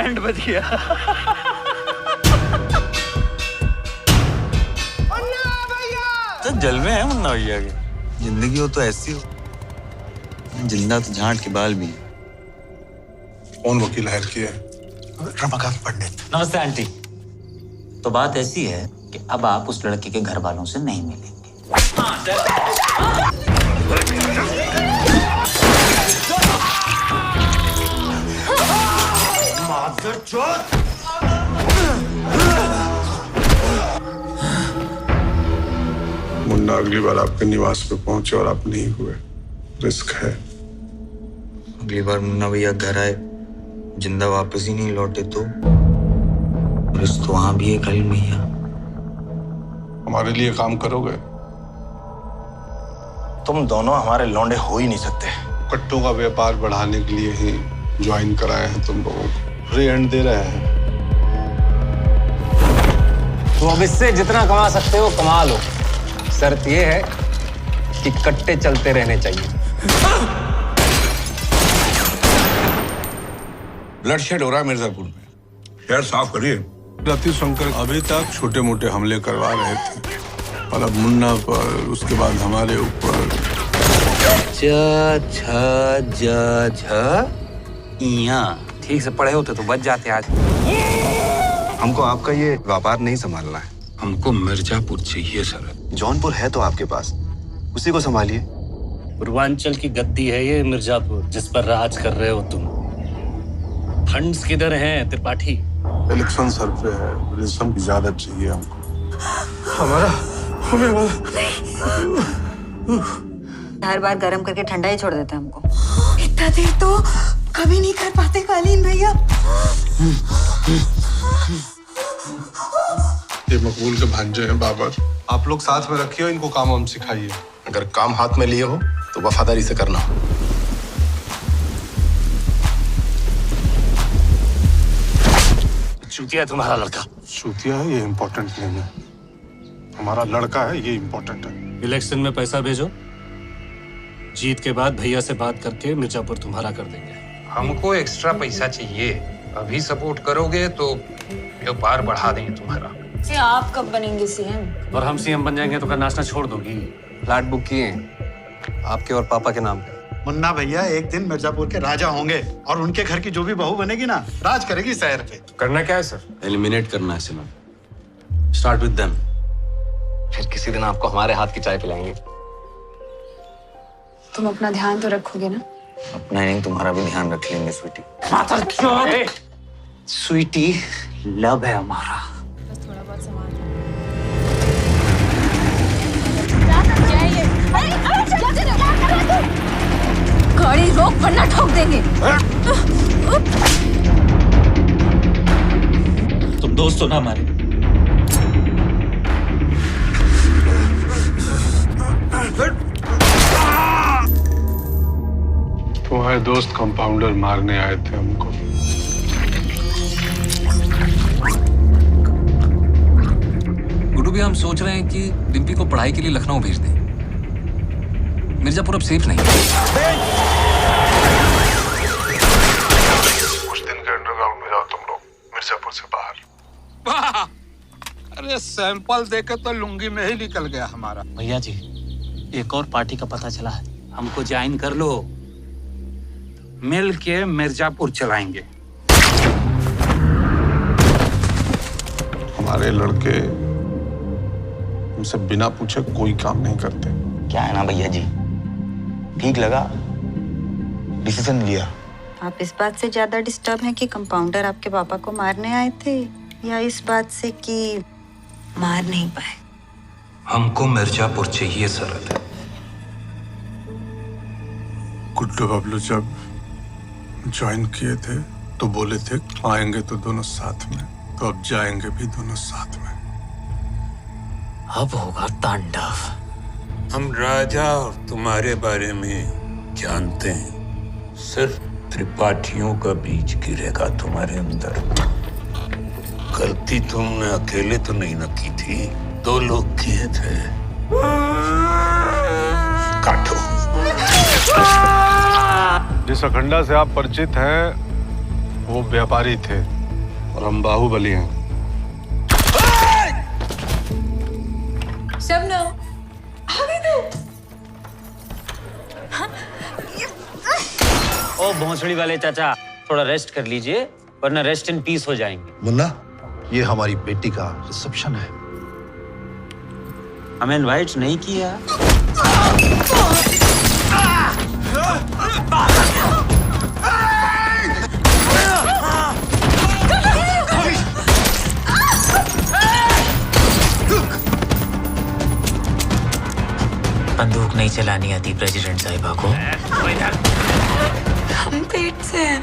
Band बज गया। तो जलवे हैं मुन्ना भैया के। जिंदगी हो तो ऐसी हो, जिंदा तो झांट के बाल भी हैं। कौन वकील हायर किया? रमाकांत पंडित। नमस्ते आंटी। तो बात ऐसी है कि अब आप उस लड़के के घर वालों से नहीं मिलेंगे। मुन्ना अगली बार आपके निवास पे पहुंचे और आप नहीं हुए, रिस्क है। अगली बार मुन्ना भैया घर आए, जिंदा वापस ही नहीं लौटे तो रिस्क तो वहां भी है कलीम भैया। हमारे लिए काम करोगे? तुम दोनों हमारे लौंडे हो ही नहीं सकते। कट्टों का व्यापार बढ़ाने के लिए ही ज्वाइन कराए हैं तुम लोगों को। फ्री हैंड दे रहे हैं। तो अब इससे जितना कमा सकते हो कमा लो। शर्त ये है कि कट्टे चलते रहने चाहिए। ब्लडशेड हो रहा है मिर्जापुर में, शहर साफ करिए। रति शंकर अभी तक छोटे मोटे हमले करवा रहे थे और अब मुन्ना पर, उसके बाद हमारे ऊपर। ठीक से पढ़े होते तो बच जाते आज। हमको आपका ये व्यापार नहीं संभालना है। हमको मिर्जापुर चाहिए सर। जौनपुर है तो आपके पास, उसी को संभालिए। पूर्वांचल की गद्दी है ये मिर्जापुर, जिस पर राज कर रहे हो तुम। फंड्स किधर हैं त्रिपाठी? इलेक्शन सर पे है, रिजम की ज्यादा चाहिए हमको। हर बार गर्म करके ठंडा ही छोड़ देते हैं हमको। इतना देर तो कभी नहीं कर पाते कालीन भैया। ये मकबूल के भांजे हैं बाबर। आप लोग साथ में रखिए, इनको काम हम सिखाइए। अगर काम हाथ में लिए हो तो वफादारी से करना। चूतिया तुम्हारा लड़का। चूतिया है ये इम्पोर्टेंट नहीं है, हमारा लड़का है ये इम्पोर्टेंट है। इलेक्शन में पैसा भेजो, जीत के बाद भैया से बात करके मिर्जापुर तुम्हारा कर देंगे। हमको एक्स्ट्रा पैसा चाहिए। अभी सपोर्ट करोगे तो व्यापार बढ़ा देंगे तुम्हारा। आप कब बनेंगे सीएम? और हम सीएम बन जाएंगे तो क्या नाचना छोड़ दोगी? फ्लैट बुक किए आपके और पापा के नाम पे। मुन्ना भैया एक दिन मिर्जापुर के राजा होंगे और उनके घर की जो भी बहू बनेगी ना, राज करेगी शहर पे। करना क्या है सर? एलिमिनेट करना है सिर्फ। Start with them. फिर किसी दिन आपको हमारे हाथ की चाय पिलाएंगे। तुम अपना ध्यान तो रखोगे ना? अपना ही नहीं तुम्हारा भी ध्यान रख लेंगे स्वीटी। स्वीटी, लव है हमारा। थोड़ा बहुत सामान। गाड़ी रोक वरना ठोक देंगे। तुम दोस्त हो ना हमारे? तुम्हारे दोस्त कंपाउंडर मारने आए थे हमको। गुड्डू भी हम सोच रहे हैं कि डिम्पी को पढ़ाई के लिए लखनऊ भेज दें। मिर्जापुर अब सेफ नहीं। कुछ दिन के अंडरग्राउंड में जाओ तुम लोग, मिर्जापुर से बाहर। अरे सैंपल देके तो लुंगी में ही निकल गया हमारा। भैया जी, एक और पार्टी का पता चला है, हमको ज्वाइन कर लो, मिल के मिर्जापुर चलाएंगे। हमारे लड़के हमसे बिना पूछे कोई काम नहीं करते। क्या है ना भैया जी, ठीक लगा, डिसीजन लिया। आप इस बात से ज्यादा डिस्टर्ब हैं कि कंपाउंडर आपके पापा को मारने आए थे, या इस बात से कि मार नहीं पाए? हमको मिर्जापुर चाहिए सरद। गुड्डू बबलू जब ज्वाइन किए थे तो बोले थे आएंगे तो दोनों साथ में, तो अब जाएंगे भी दोनों साथ में। अब होगा तांडव। हम राजा और तुम्हारे बारे में जानते हैं, सिर्फ त्रिपाठियों का बीज गिरेगा तुम्हारे अंदर। गलती तुमने अकेले तो नहीं न की थी, 2 लोग किए थे। काटो। जिस अखंडा से आप परिचित हैं वो व्यापारी थे, और हम बाहुबली हैं। शबनम, ओ भोंसड़ी वाले चाचा, थोड़ा रेस्ट कर लीजिए वरना रेस्ट इन पीस हो जाएंगे। मुन्ना, ये हमारी बेटी का रिसेप्शन है। हमें इनवाइट नहीं किया। बंदूक नहीं चलानी आती प्रेसिडेंट साहिबा को। हम पेट से हैं।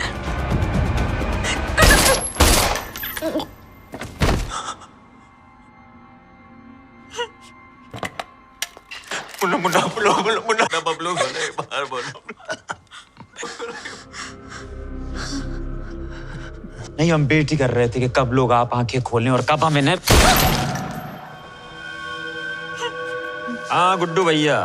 मुन्ना मुन्ना बोलो बोलो मुन्ना बबलू बोले बाहर बोलो। नहीं, हम वेट ही कर रहे थे कि कब लोग आप आंखें खोलें और कब हमें हाँ गुड्डू भैया,